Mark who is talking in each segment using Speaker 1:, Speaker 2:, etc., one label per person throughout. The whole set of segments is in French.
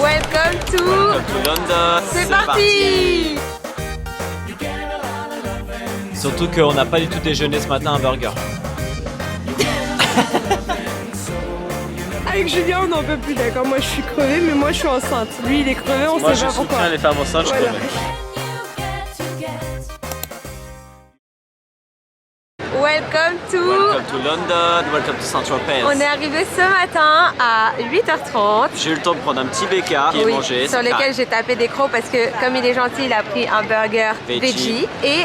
Speaker 1: Welcome to
Speaker 2: London.
Speaker 1: C'est parti.
Speaker 2: Surtout qu'on n'a pas du tout déjeuné ce matin un burger.
Speaker 1: Avec Julien, on n'en peut plus, d'accord. Moi, je suis crevée, mais moi, je suis enceinte. Lui, il est crevé, on
Speaker 2: Moi
Speaker 1: sait
Speaker 2: je
Speaker 1: pas pourquoi.
Speaker 2: soutiens les femmes enceintes, je
Speaker 1: Voilà.
Speaker 2: connais.
Speaker 1: Welcome to
Speaker 2: London, welcome to Saint-Tropez.
Speaker 1: On est arrivé ce matin à 8h30.
Speaker 2: J'ai eu le temps de prendre un petit BK qui est mangé.
Speaker 1: sur lequel j'ai tapé des crocs parce que comme il est gentil, il a pris un burger veggie. Et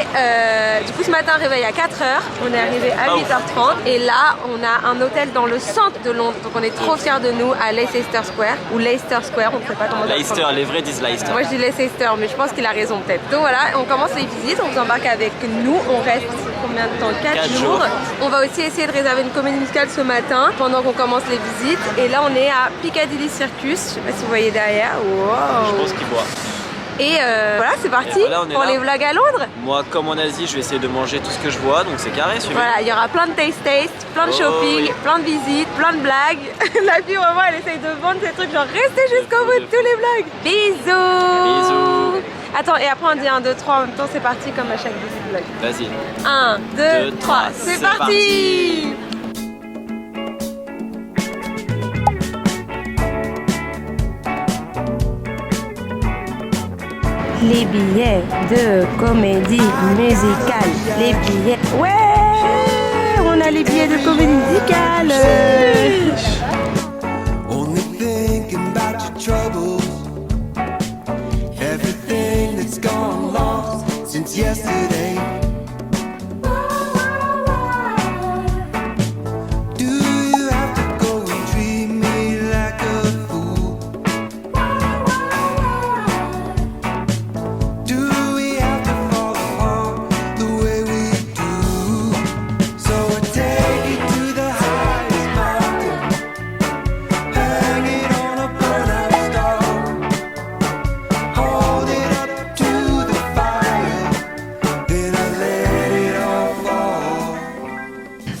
Speaker 1: du coup ce matin, réveil à 4h, on est arrivé à 8h30 et là on a un hôtel dans le centre de Londres, donc on est trop fiers de nous à Leicester Square ou Leicester Square, on ne sait pas comment dire.
Speaker 2: Leicester, les vrais disent Leicester.
Speaker 1: Moi je dis Leicester, mais je pense qu'il a raison peut-être. Donc voilà, on commence les visites, on vous embarque avec nous, on reste combien de temps? 4 jours. On va aussi essayer de réserver une comédie musicale ce matin pendant qu'on commence les visites. Et là on est à Piccadilly Circus, je sais pas si vous voyez derrière. Wow.
Speaker 2: Je pense qu'il boit.
Speaker 1: Et voilà, c'est parti pour les vlogs à Londres.
Speaker 2: Moi, comme en Asie, je vais essayer de manger tout ce que je vois, donc c'est carré, suivez.
Speaker 1: Voilà, il y aura plein de taste, plein de shopping, plein de visites, plein de blagues. La fille, vraiment, elle essaye de vendre ces trucs, genre restez jusqu'au bout de tous les vlogs. Bisous.
Speaker 2: Bisous.
Speaker 1: Attends, et après on dit 1, 2, 3 en même temps, c'est parti comme à chaque vlog.
Speaker 2: Vas-y.
Speaker 1: 1, 2, 3, c'est parti. Les billets de comédie musicale. Les billets. Ouais, on a les billets de comédie musicale.
Speaker 3: Only thinking about your troubles, everything that's gone lost since yesterday. Do you have to go and treat me like a fool? Do we have to fall apart the way we do? So I take it to the highest mountain, hang it on a burnout star, hold it up to the fire, then I let it all fall.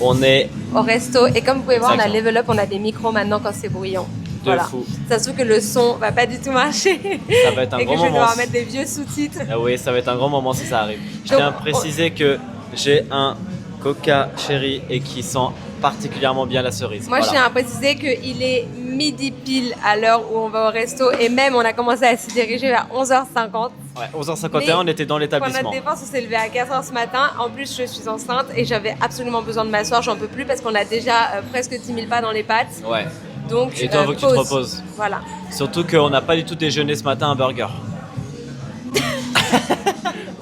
Speaker 2: On est
Speaker 1: Au resto, et comme vous pouvez voir, on a
Speaker 2: Exactement.
Speaker 1: level up, on a des micros maintenant quand c'est bruyant.
Speaker 2: de fou.
Speaker 1: Ça se trouve que le son va pas du tout marcher.
Speaker 2: Ça va être un
Speaker 1: et que
Speaker 2: grand
Speaker 1: je vais
Speaker 2: moment.
Speaker 1: devoir mettre des vieux sous-titres.
Speaker 2: Ah oui, ça va être un grand moment si ça arrive. Je
Speaker 1: Donc,
Speaker 2: tiens à préciser que j'ai un Coca Cherry et qui sent particulièrement bien la cerise.
Speaker 1: Moi, je
Speaker 2: Voilà.
Speaker 1: tiens à préciser qu'il est midi pile à l'heure où on va au resto et même on a commencé à se diriger vers 11h50.
Speaker 2: Ouais, 11h51,
Speaker 1: Mais
Speaker 2: on était dans
Speaker 1: Pour
Speaker 2: l'établissement.
Speaker 1: notre défense, on s'est levé à 4h ce matin. En plus, je suis enceinte et j'avais absolument besoin de m'asseoir. J'en peux plus parce qu'on a déjà presque 10 000 pas dans les pattes.
Speaker 2: Ouais.
Speaker 1: Donc,
Speaker 2: Et toi, faut que tu te
Speaker 1: pause.
Speaker 2: reposes.
Speaker 1: Voilà.
Speaker 2: Surtout qu'on n'a pas du tout déjeuné ce matin un burger.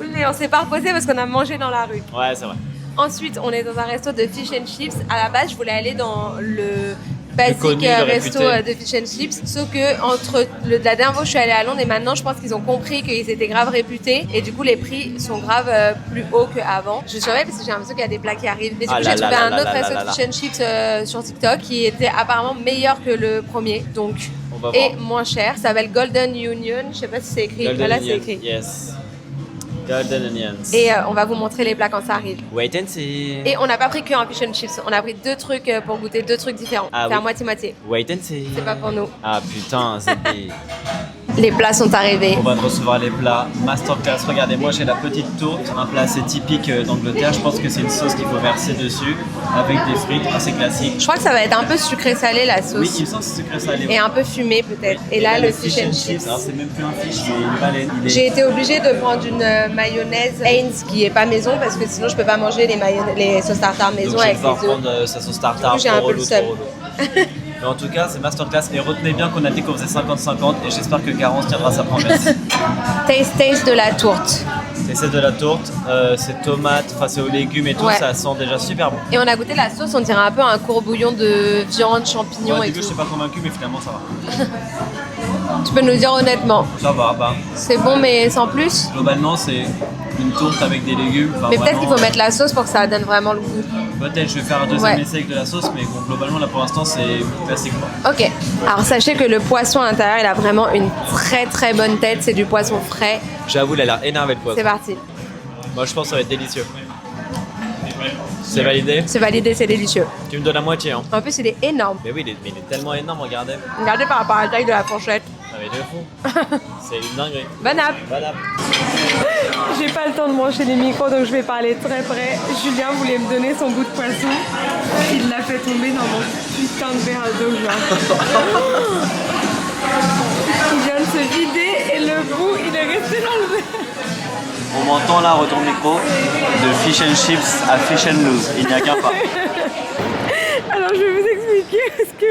Speaker 1: Oui, mais on s'est pas reposé parce qu'on a mangé dans la rue.
Speaker 2: Ouais, c'est vrai.
Speaker 1: Ensuite, on est dans un resto de fish and chips. À la base, je voulais aller dans le basique
Speaker 2: connu, le
Speaker 1: resto
Speaker 2: réputé.
Speaker 1: de fish and chips. Sauf que entre la dernière fois où je suis allée à Londres et maintenant, je pense qu'ils ont compris qu'ils étaient grave réputés. Et du coup, les prix sont grave plus hauts qu'avant. Je surveille parce que j'ai l'impression qu'il y a des plats qui arrivent. Mais du
Speaker 2: Ah
Speaker 1: coup,
Speaker 2: là
Speaker 1: j'ai
Speaker 2: là
Speaker 1: trouvé
Speaker 2: là
Speaker 1: un
Speaker 2: là
Speaker 1: autre
Speaker 2: là
Speaker 1: resto
Speaker 2: là
Speaker 1: de
Speaker 2: là.
Speaker 1: fish and chips sur TikTok qui était apparemment meilleur que le premier. Donc,
Speaker 2: On va
Speaker 1: et
Speaker 2: voir.
Speaker 1: moins cher. Ça s'appelle Golden Union. Je sais pas si c'est écrit.
Speaker 2: Golden
Speaker 1: Voilà, c'est
Speaker 2: Onions,
Speaker 1: écrit.
Speaker 2: yes. Golden Onions.
Speaker 1: Et on va vous montrer les plats quand ça arrive.
Speaker 2: Wait and see.
Speaker 1: Et on n'a pas pris qu'un fish and chips, on a pris 2 trucs pour goûter 2 trucs différents.
Speaker 2: Ah
Speaker 1: C'est
Speaker 2: oui.
Speaker 1: à moitié-moitié.
Speaker 2: Wait and see.
Speaker 1: C'est pas pour nous.
Speaker 2: Ah putain, c'était...
Speaker 1: Les plats sont arrivés.
Speaker 2: On va recevoir les plats masterclass. Regardez, moi j'ai la petite tourte, un plat assez typique d'Angleterre. Je pense que c'est une sauce qu'il faut verser dessus avec des frites, assez classique.
Speaker 1: Je crois que ça va être un peu sucré-salé la sauce.
Speaker 2: Oui, il me semble que c'est sucré salé.
Speaker 1: Et un peu fumé peut-être. Et là, le fish and chips.
Speaker 2: Alors c'est même plus un fish, c'est une baleine. Il est-
Speaker 1: J'ai été obligée de prendre une mayonnaise Heinz qui est pas maison parce que sinon je peux pas manger les sauces tartare maison
Speaker 2: Donc je vais
Speaker 1: avec
Speaker 2: devoir
Speaker 1: les œufs.
Speaker 2: prendre sa sauce tartare.
Speaker 1: Du coup, j'ai un
Speaker 2: trop
Speaker 1: peu le
Speaker 2: relou,
Speaker 1: seum.
Speaker 2: trop relou. Mais en tout cas, c'est masterclass. Et retenez bien qu'on a dit qu'on faisait 50-50 et j'espère que Garance tiendra sa promesse.
Speaker 1: Taste de la tourte.
Speaker 2: Et c'est de la tourte, c'est tomate, enfin c'est aux légumes et tout,
Speaker 1: Ouais.
Speaker 2: ça sent déjà super bon.
Speaker 1: Et on a goûté la sauce, on dirait un peu un courbouillon de viande, champignons
Speaker 2: Au
Speaker 1: et
Speaker 2: début, je
Speaker 1: tout.
Speaker 2: suis pas convaincu, mais finalement ça va.
Speaker 1: Tu peux nous dire honnêtement,
Speaker 2: Ça va, bah.
Speaker 1: c'est bon mais sans plus?
Speaker 2: Globalement, c'est une tourte avec des légumes. Enfin,
Speaker 1: Mais peut-être qu'il
Speaker 2: vraiment,
Speaker 1: faut mettre la sauce pour que ça donne vraiment le goût.
Speaker 2: Peut-être, je vais faire un deuxième
Speaker 1: Ouais.
Speaker 2: essai avec de la sauce, mais bon, globalement, là pour l'instant, c'est classique quoi.
Speaker 1: Ok, alors sachez que le poisson à l'intérieur, il a vraiment une très très bonne tête, c'est du poisson frais.
Speaker 2: J'avoue, il a l'air énervé le poisson.
Speaker 1: C'est parti.
Speaker 2: Moi, je pense que ça va être délicieux. C'est validé?
Speaker 1: C'est validé, c'est délicieux.
Speaker 2: Tu me donnes la moitié, hein.
Speaker 1: En plus, il est énorme.
Speaker 2: Mais oui, mais il est tellement énorme, regardez.
Speaker 1: Regardez par rapport à la taille de la fourchette.
Speaker 2: Ah mais de fou. C'est une dinguerie.
Speaker 1: Bon app.
Speaker 2: Bon app.
Speaker 1: J'ai pas le temps de brancher les micros donc je vais parler très près. Julien voulait me donner son bout de poisson. Il l'a fait tomber dans mon putain de verre d'eau genre. Il vient de se vider et le bout il est resté dans le verre.
Speaker 2: On m'entend là, retourne micro, de fish and chips à fish and loose. Il n'y a qu'un pas.
Speaker 1: Alors je vais vous expliquer parce que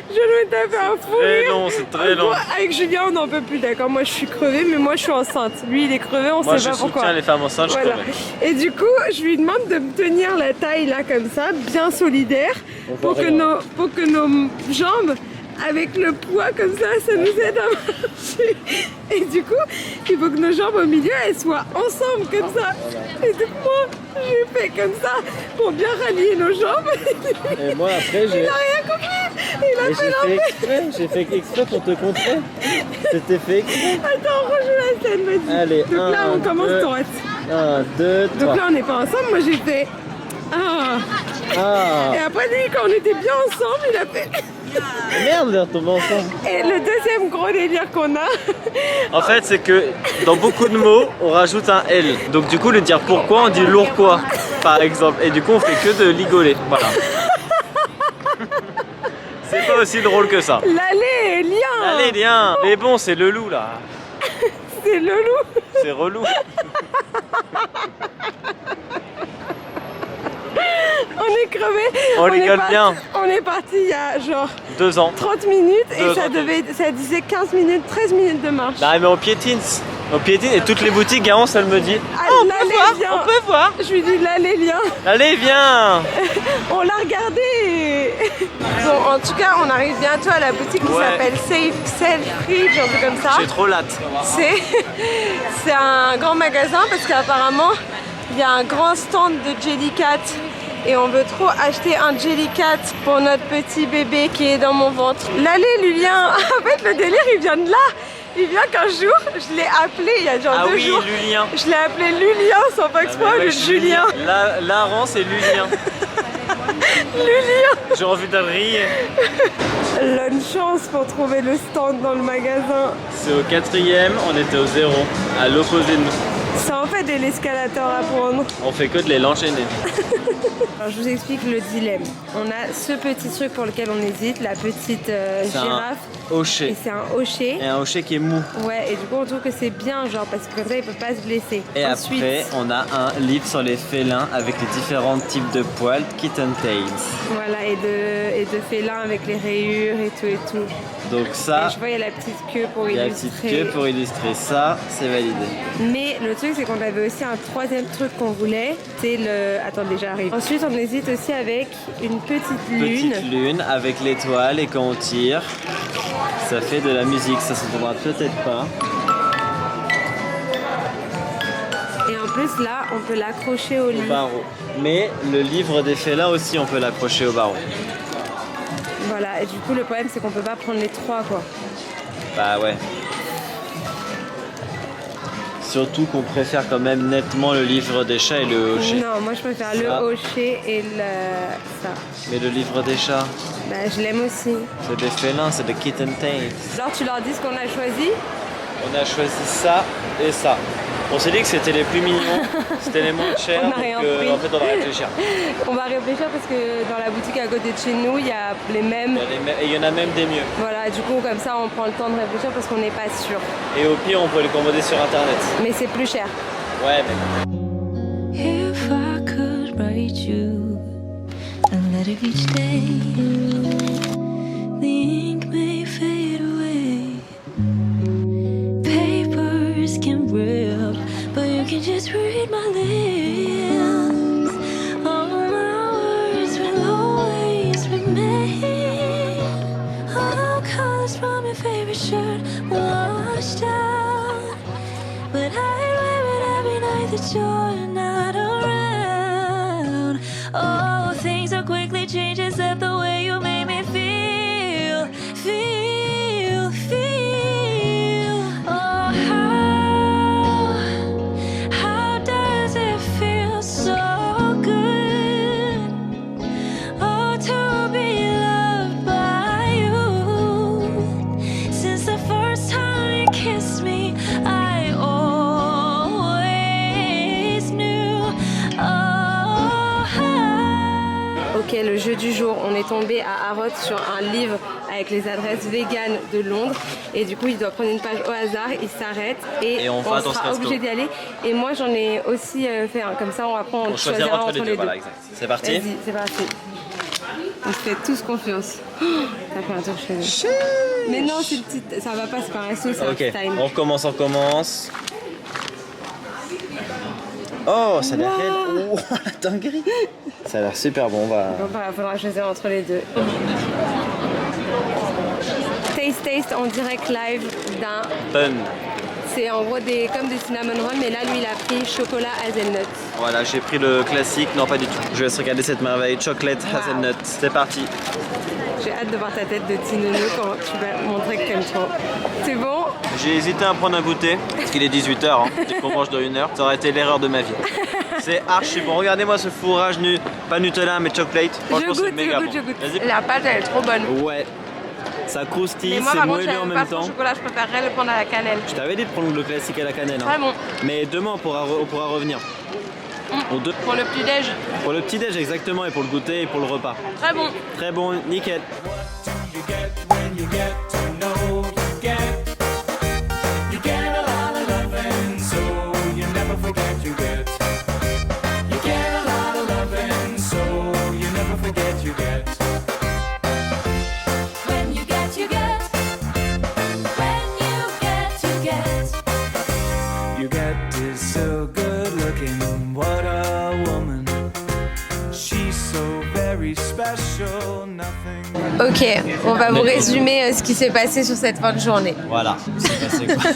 Speaker 1: je me tape un fou
Speaker 2: Très
Speaker 1: rire.
Speaker 2: long, c'est très long.
Speaker 1: Moi, avec Julien on n'en peut plus, d'accord. Moi je suis crevée mais moi je suis enceinte. Lui il est crevé, on
Speaker 2: Moi
Speaker 1: sait
Speaker 2: je
Speaker 1: pas pourquoi.
Speaker 2: soutiens les femmes enceintes, je
Speaker 1: Voilà.
Speaker 2: connais.
Speaker 1: Et du coup, je lui demande de me tenir la taille là comme ça, bien solidaire, pour que nos jambes, avec le poids comme ça nous aide à marcher. Et du coup, il faut que nos jambes au milieu, elles soient ensemble comme ça. Et donc moi, j'ai fait comme ça pour bien rallier nos jambes.
Speaker 2: Et moi après
Speaker 1: Il a rien compris. Il a fait l'envers.
Speaker 2: j'ai fait exprès pour te contrer. C'était fait exprès.
Speaker 1: Attends, rejoue la scène, vas-y.
Speaker 2: Allez,
Speaker 1: donc là, on commence droite.
Speaker 2: 1, 2, 3.
Speaker 1: Donc là, on n'est pas ensemble. Moi, j'ai fait...
Speaker 2: Ah.
Speaker 1: Et après, lui, quand on était bien ensemble, il a fait...
Speaker 2: Merde, on est retombé ensemble.
Speaker 1: Et le deuxième gros délire qu'on a...
Speaker 2: En fait, c'est que dans beaucoup de mots, on rajoute un L. Donc du coup, le dire pourquoi, on dit lourd quoi, par exemple. Et du coup, on fait que de ligoler. Voilà. C'est pas aussi drôle que ça.
Speaker 1: L'allée, lien.
Speaker 2: Allez, viens. Mais bon, c'est le loup là.
Speaker 1: C'est le loup.
Speaker 2: C'est relou.
Speaker 1: On est crevé.
Speaker 2: On rigole bien.
Speaker 1: On est parti il y a genre
Speaker 2: 2 ans.
Speaker 1: 30 minutes et
Speaker 2: 2
Speaker 1: ça disait 15 minutes, 13 minutes de marche.
Speaker 2: Non, mais on piétine. On piétine et toutes les boutiques, Garance, elle me dit
Speaker 1: Ah, l'allée, lien.
Speaker 2: on peut voir.
Speaker 1: Je lui dis l'allée, lien.
Speaker 2: Allez, viens.
Speaker 1: On l'a regardé. Bon, en tout cas, on arrive bientôt à la boutique qui
Speaker 2: Ouais.
Speaker 1: s'appelle Selfridge, un peu comme ça.
Speaker 2: J'ai trop l'hâte.
Speaker 1: C'est un grand magasin parce qu'apparemment, il y a un grand stand de Jellycat et on veut trop acheter un Jellycat pour notre petit bébé qui est dans mon ventre. L'allée, Lulien, en fait, le délire, il vient de là. Il vient qu'un jour, je l'ai appelé il y a genre 2 jours.
Speaker 2: Lulien.
Speaker 1: Je l'ai appelé Lulien sans pas exprès, au lieu de Julien.
Speaker 2: Laran, c'est Lulien.
Speaker 1: Lulien.
Speaker 2: J'ai envie de rire.
Speaker 1: Bonne chance pour trouver le stand dans le magasin.
Speaker 2: C'est au 4e, on était au 0, à l'opposé de nous.
Speaker 1: C'est en fait de l'escalator à prendre.
Speaker 2: On fait que de l'enchaîner.
Speaker 1: Alors je vous explique le dilemme. On a ce petit truc pour lequel on hésite, la petite
Speaker 2: C'est
Speaker 1: girafe.
Speaker 2: un hocher.
Speaker 1: Et c'est un hocher.
Speaker 2: Et un hocher qui est mou.
Speaker 1: Ouais, et du coup on trouve que c'est bien, genre, parce que comme ça il peut pas se blesser.
Speaker 2: Et
Speaker 1: Ensuite,
Speaker 2: après, on a un livre sur les félins avec les différents types de poils, kitten tails.
Speaker 1: voilà, et de félin avec les rayures et tout et tout.
Speaker 2: Donc
Speaker 1: Et
Speaker 2: ça,
Speaker 1: je vois il y a la petite queue pour
Speaker 2: il y a la
Speaker 1: illustrer.
Speaker 2: petite queue pour illustrer ça, c'est validé.
Speaker 1: Mais le truc c'est qu'on avait aussi un troisième truc qu'on voulait, c'est le... Attendez, j'arrive. Ensuite on hésite aussi avec une petite lune.
Speaker 2: Petite lune avec l'étoile et quand on tire, ça fait de la musique, ça s'entendra peut-être pas.
Speaker 1: Et en plus là on peut l'accrocher au lit.
Speaker 2: Barreau. Mais le livre des félins aussi, on peut l'accrocher au barreau.
Speaker 1: Voilà, et du coup le problème c'est qu'on peut pas prendre les trois quoi.
Speaker 2: Bah ouais. Surtout qu'on préfère quand même nettement le livre des chats et le hocher.
Speaker 1: Non, moi je préfère le
Speaker 2: Ça.
Speaker 1: hocher et ça.
Speaker 2: Mais le livre des chats,
Speaker 1: Bah je l'aime aussi.
Speaker 2: c'est des félins, c'est des kitten tails.
Speaker 1: Alors tu leur dis ce qu'on a choisi.
Speaker 2: On a choisi ça et ça. On s'est dit que c'était les plus mignons, c'était les moins chers,
Speaker 1: On a
Speaker 2: donc
Speaker 1: rien pris.
Speaker 2: en fait on va réfléchir.
Speaker 1: On va réfléchir parce que dans la boutique à côté de chez nous, il y a les mêmes.
Speaker 2: Et il y en a même des mieux.
Speaker 1: Voilà, du coup comme ça on prend le temps de réfléchir parce qu'on n'est pas sûr.
Speaker 2: Et au pire on peut les commander sur internet.
Speaker 1: Mais c'est plus cher.
Speaker 2: Ouais mais...
Speaker 4: If I could write you a letter each day, the ink may fade away. Papers can rip, but you can just read my lips. All my words will always remain. All colors from your favorite shirt washed out, but I wear it every night that you're not around. Oh, things are quickly changing, except the way you made me feel, feel, feel. Oh, how does it feel so good? Oh, to be loved by you. Since the first time
Speaker 1: jeu du jour, on est tombé à Harrods sur un livre avec les adresses véganes de Londres. Et du coup, il doit prendre une page au hasard, il s'arrête et
Speaker 2: on va dans ce
Speaker 1: sera
Speaker 2: resto.
Speaker 1: obligé d'y aller. Et moi, j'en ai aussi fait un. Comme ça, on choisira entre les deux.
Speaker 2: Voilà, exact. C'est parti.
Speaker 1: Vas-y, c'est parti. On se fait tous confiance. Oh, t'as fait un tour chez nous. Mais non, c'est petit. Ça va pas, c'est pas un resto, c'est
Speaker 2: Ok,
Speaker 1: un time.
Speaker 2: on recommence. Oh, ça a l'air réel. Oh, la dinguerie. Ça a l'air super bon.
Speaker 1: Bon, bah, faudra choisir entre les deux. Taste en direct live d'un.
Speaker 2: Fun.
Speaker 1: C'est en gros comme des cinnamon rolls, mais là, lui, il a pris chocolat hazelnut.
Speaker 2: Voilà, j'ai pris le classique. Non, pas du tout. Je vais regarder cette merveille. Chocolate hazelnut. C'est parti.
Speaker 1: J'ai hâte de voir ta tête de petit nounou quand tu vas montrer que t'aimes trop. C'est bon?
Speaker 2: J'ai hésité à prendre un goûter, parce qu'il est 18h, hein, et qu'on mange dans 1 heure. Ça aurait été l'erreur de ma vie. C'est archi bon. Regardez-moi ce fourrage nu. Pas Nutella, mais chocolate. Franchement, c'est méga bon.
Speaker 1: je goûte.
Speaker 2: Vas-y.
Speaker 1: La pâte, elle est trop bonne.
Speaker 2: Ouais. Ça croustille,
Speaker 1: Mais moi,
Speaker 2: c'est
Speaker 1: par contre,
Speaker 2: moelleux en
Speaker 1: j'aime
Speaker 2: même
Speaker 1: pas
Speaker 2: temps.
Speaker 1: trop chocolat, je préférerais le prendre à la cannelle.
Speaker 2: Je t'avais dit de prendre le classique à la cannelle.
Speaker 1: Très bon.
Speaker 2: Mais demain, on pourra revenir.
Speaker 1: Pour le petit-déj,
Speaker 2: Pour le petit-déj, exactement, et pour le goûter et pour le repas.
Speaker 1: très bon.
Speaker 2: Très bon, nickel.
Speaker 3: You get when you get to know you get a lot of loving, so you never forget you get a lot of loving, so you never forget you get.
Speaker 4: When you get, you get. When you get, you get.
Speaker 3: You get is so good looking, what a woman. She's so very special, nothing.
Speaker 1: Ok, on va vous résumer ce qui s'est passé sur cette fin de journée.
Speaker 2: Voilà, c'est passé quoi.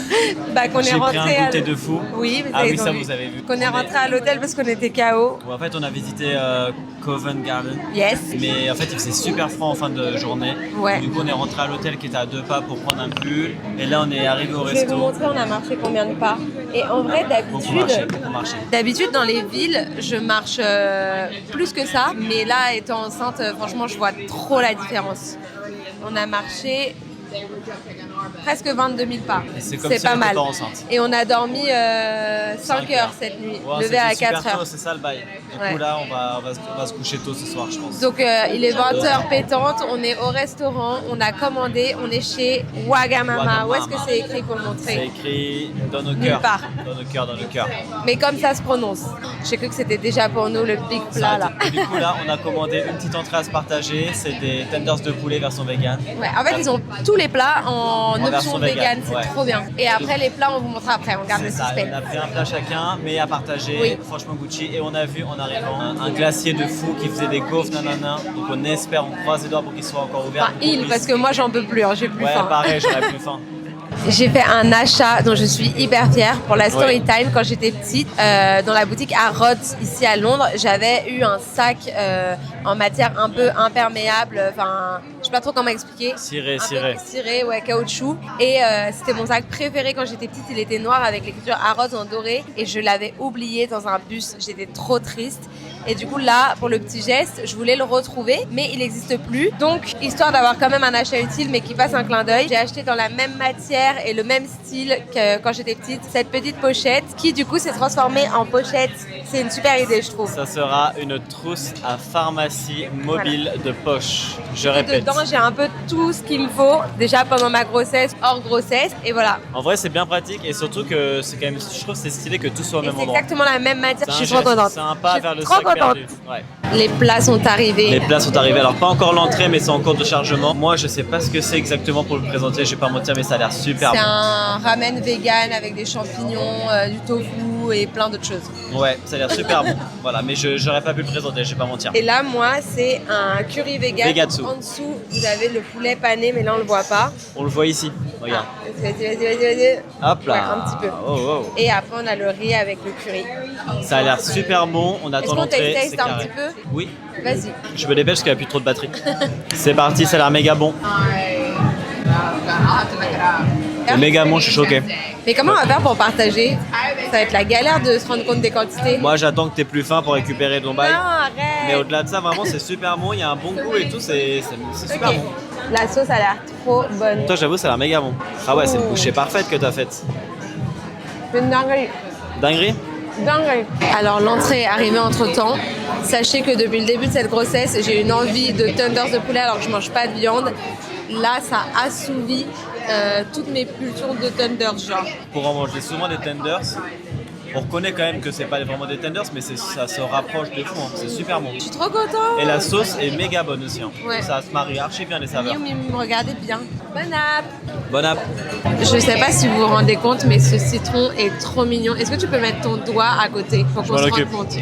Speaker 1: Bah, qu'on est
Speaker 2: J'ai
Speaker 1: rentré
Speaker 2: pris un goûter de fou.
Speaker 1: Oui,
Speaker 2: Ah oui, ça
Speaker 1: entendu.
Speaker 2: vous avez vu.
Speaker 1: Qu'on est rentré à l'hôtel parce qu'on était KO.
Speaker 2: En fait, on a visité Covent Garden.
Speaker 1: Yes.
Speaker 2: Mais en fait, il faisait super froid en fin de journée.
Speaker 1: Ouais.
Speaker 2: Du coup, on est rentré à l'hôtel qui était à 2 pas pour prendre un pull. Et là, on est arrivé au
Speaker 1: Je vais vous
Speaker 2: resto.
Speaker 1: montrer, on a marché combien de pas. Et en vrai,
Speaker 2: Beaucoup marché.
Speaker 1: d'habitude dans les villes, je marche plus que ça. Mais là, étant enceinte, franchement, je vois trop la différence. On a marché presque 22 000 pas.
Speaker 2: Et c'est comme si
Speaker 1: pas
Speaker 2: on était
Speaker 1: mal.
Speaker 2: pas enceinte.
Speaker 1: Et on a dormi 5 heures cette nuit,
Speaker 2: Ouais,
Speaker 1: levé à
Speaker 2: c'était
Speaker 1: 4
Speaker 2: super
Speaker 1: heures.
Speaker 2: tôt, c'est ça le bail. Du
Speaker 1: Ouais.
Speaker 2: coup, là, on va se coucher tôt ce soir, je pense.
Speaker 1: Donc il est 20h pétante, on est au restaurant, on a commandé, on est chez Wagamama.
Speaker 2: Wagamama.
Speaker 1: Où est-ce que c'est écrit pour le
Speaker 2: C'est
Speaker 1: montrer?
Speaker 2: écrit dans nos
Speaker 1: Nulle
Speaker 2: cœurs.
Speaker 1: part.
Speaker 2: Dans nos cœurs.
Speaker 1: Mais comme ça se prononce. J'ai cru que c'était déjà pour nous le big plat là.
Speaker 2: Et du coup, là, on a commandé une petite entrée à se partager. C'est des tenders de poulet version vegan.
Speaker 1: Ouais, en fait ils ont tous les plats en option
Speaker 2: version
Speaker 1: vegan,
Speaker 2: vegan,
Speaker 1: c'est
Speaker 2: ouais.
Speaker 1: trop bien. Et après les plats on vous montre après, on garde le
Speaker 2: C'est ça,
Speaker 1: suspect.
Speaker 2: on a pris un plat chacun, mais à partager,
Speaker 1: Oui.
Speaker 2: franchement Gucci. Et on a vu en arrivant un glacier de fou qui faisait des gaufres, nanana. Donc on espère, on croise les doigts pour qu'il soit encore ouvert.
Speaker 1: Enfin il, parce que moi j'en peux plus, hein, j'ai plus
Speaker 2: Ouais,
Speaker 1: faim.
Speaker 2: pareil, j'aurais plus faim.
Speaker 1: J'ai fait un achat dont je suis hyper fière pour la story time quand j'étais petite. Dans la boutique Harrods ici à Londres, j'avais eu un sac en matière un peu imperméable. Enfin, je sais pas trop comment expliquer.
Speaker 2: Ciré.
Speaker 1: Ciré, ouais, caoutchouc. Et c'était mon sac préféré quand j'étais petite. Il était noir avec l'écriture Harrods en doré et je l'avais oublié dans un bus. J'étais trop triste. Et du coup là, pour le petit geste, je voulais le retrouver, mais il n'existe plus. Donc, histoire d'avoir quand même un achat utile, mais qui fasse un clin d'œil, j'ai acheté dans la même matière et le même style que quand j'étais petite, cette petite pochette qui du coup s'est transformée en pochette. C'est une super idée, je trouve.
Speaker 2: Ça sera une trousse à pharmacie mobile de poche. Je
Speaker 1: Et
Speaker 2: répète.
Speaker 1: dedans, j'ai un peu tout ce qu'il me faut, déjà pendant ma grossesse, hors grossesse, et voilà.
Speaker 2: En vrai, c'est bien pratique et surtout que c'est quand même, je trouve que c'est stylé que tout soit au
Speaker 1: Et
Speaker 2: même
Speaker 1: c'est
Speaker 2: endroit.
Speaker 1: exactement la même matière,
Speaker 2: C'est
Speaker 1: je
Speaker 2: un
Speaker 1: suis trop
Speaker 2: geste,
Speaker 1: contente.
Speaker 2: c'est un
Speaker 1: Je
Speaker 2: pas
Speaker 1: suis
Speaker 2: vers le
Speaker 1: trop
Speaker 2: sac
Speaker 1: contente.
Speaker 2: perdu. Ouais.
Speaker 1: Les plats sont arrivés.
Speaker 2: Les plats sont arrivés, alors pas encore l'entrée, mais c'est en cours de chargement. Moi, je sais pas ce que c'est exactement pour le présenter, je vais pas mentir, mais ça a l'air super
Speaker 1: C'est
Speaker 2: bon.
Speaker 1: un ramen vegan avec des champignons, du tofu et plein d'autres choses.
Speaker 2: Ouais, ça a l'air super bon. Voilà, mais j'aurais pas pu le présenter, je vais pas mentir.
Speaker 1: Et là, moi, c'est un curry vegan.
Speaker 2: Vegatsu.
Speaker 1: En dessous, vous avez le poulet pané, mais là, on le voit pas.
Speaker 2: On le voit ici, regarde.
Speaker 1: Vas-y.
Speaker 2: Hop là.
Speaker 1: Ouais, un petit peu.
Speaker 2: Oh, oh.
Speaker 1: Et après, on a le riz avec le curry.
Speaker 2: Ça a l'air super bon, on
Speaker 1: Est-ce
Speaker 2: attend
Speaker 1: qu'on
Speaker 2: l'entrée,
Speaker 1: taste
Speaker 2: c'est
Speaker 1: un
Speaker 2: carré.
Speaker 1: petit peu?
Speaker 2: Oui,
Speaker 1: Vas-y.
Speaker 2: je me dépêche parce qu'il n'y a plus trop de batterie. C'est parti, ça a l'air méga bon. C'est méga bon, je suis choqué.
Speaker 1: Mais comment on va faire pour partager? Ça va être la galère de se rendre compte des quantités.
Speaker 2: Moi, j'attends que t'aies plus faim pour récupérer ton bail.
Speaker 1: Non, arrête.
Speaker 2: Mais au-delà de ça, vraiment, c'est super bon, il y a un bon goût et tout, c'est super
Speaker 1: Ok.
Speaker 2: bon.
Speaker 1: La sauce a l'air trop bonne.
Speaker 2: Toi, j'avoue, ça a l'air méga bon. Ah ouais, c'est une bouchée parfaite que t'as faite.
Speaker 1: C'est une dinguerie.
Speaker 2: Dinguerie.
Speaker 1: Dinguerie. Alors l'entrée est arrivée entre temps. Sachez que depuis le début de cette grossesse, j'ai une envie de tenders de poulet alors que je mange pas de viande. Là, ça assouvit toutes mes pulsions de tenders, genre.
Speaker 2: Pour en manger souvent des tenders, on reconnaît quand même que c'est pas vraiment des tenders, mais ça se rapproche de fou, hein. C'est super bon.
Speaker 1: Je suis trop contente.
Speaker 2: Et la sauce est méga bonne aussi, hein.
Speaker 1: Ouais.
Speaker 2: Ça se marie archi bien les saveurs.
Speaker 1: Miou, miou, regardez bien. Bon app.
Speaker 2: Bon app.
Speaker 1: Je sais pas si vous vous rendez compte, mais ce citron est trop mignon. Est-ce que tu peux mettre ton doigt à côté pour qu'on se rende compte?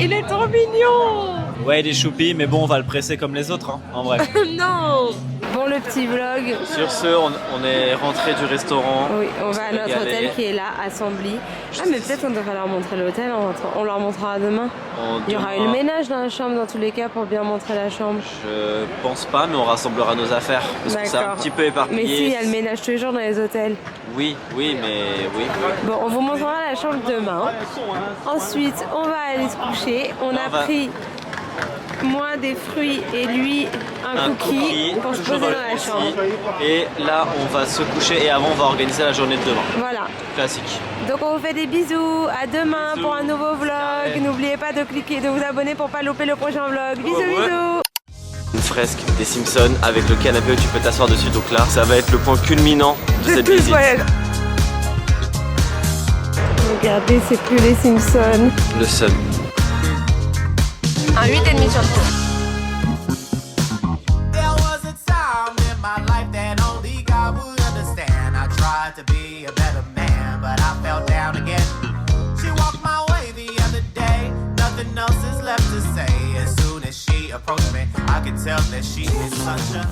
Speaker 1: Il est trop mignon.
Speaker 2: Ouais, il est choupi, mais bon, on va le presser comme les autres, hein, en vrai.
Speaker 1: Non. Bon, le petit vlog.
Speaker 2: Sur ce, on est rentré du restaurant.
Speaker 1: Oui, on va à notre
Speaker 2: régalé.
Speaker 1: hôtel qui est là, à Chambly. Ah, mais peut-être on devrait leur montrer l'hôtel en rentrant. On leur montrera demain. Il y aura eu le ménage dans la chambre dans tous les cas pour bien montrer la chambre.
Speaker 2: Je pense pas, mais on rassemblera nos affaires. Parce que c'est un
Speaker 1: D'accord.
Speaker 2: petit peu éparpillé.
Speaker 1: Mais si, il y a le ménage tous les jours dans les hôtels.
Speaker 2: Oui, mais oui.
Speaker 1: Bon, on vous montrera la chambre demain. Ensuite, on va aller se coucher. On a pris, moi, des fruits et lui, un cookie pour se poser dans la chambre.
Speaker 2: Et là, on va se coucher et avant, on va organiser la journée de demain.
Speaker 1: Voilà.
Speaker 2: Classique.
Speaker 1: Donc on vous fait des bisous. À demain
Speaker 2: Bisous.
Speaker 1: pour un nouveau vlog.
Speaker 2: Ouais.
Speaker 1: N'oubliez pas de cliquer, de vous abonner pour pas louper le prochain vlog. Bisous,
Speaker 2: Ouais, ouais.
Speaker 1: bisous.
Speaker 2: Une fresque des Simpsons avec le canapé où tu peux t'asseoir dessus. Donc là, ça va être le point culminant de cette visite.
Speaker 1: Regardez, c'est plus les Simpsons.
Speaker 2: Le seum.
Speaker 1: Un 8,5 sur 10.
Speaker 5: There was a time in my life that only God would understand. I tried to be a better man, but I fell down again. She walked my way the other day, nothing else is left to say. As soon as she approached me, I could tell that she is such a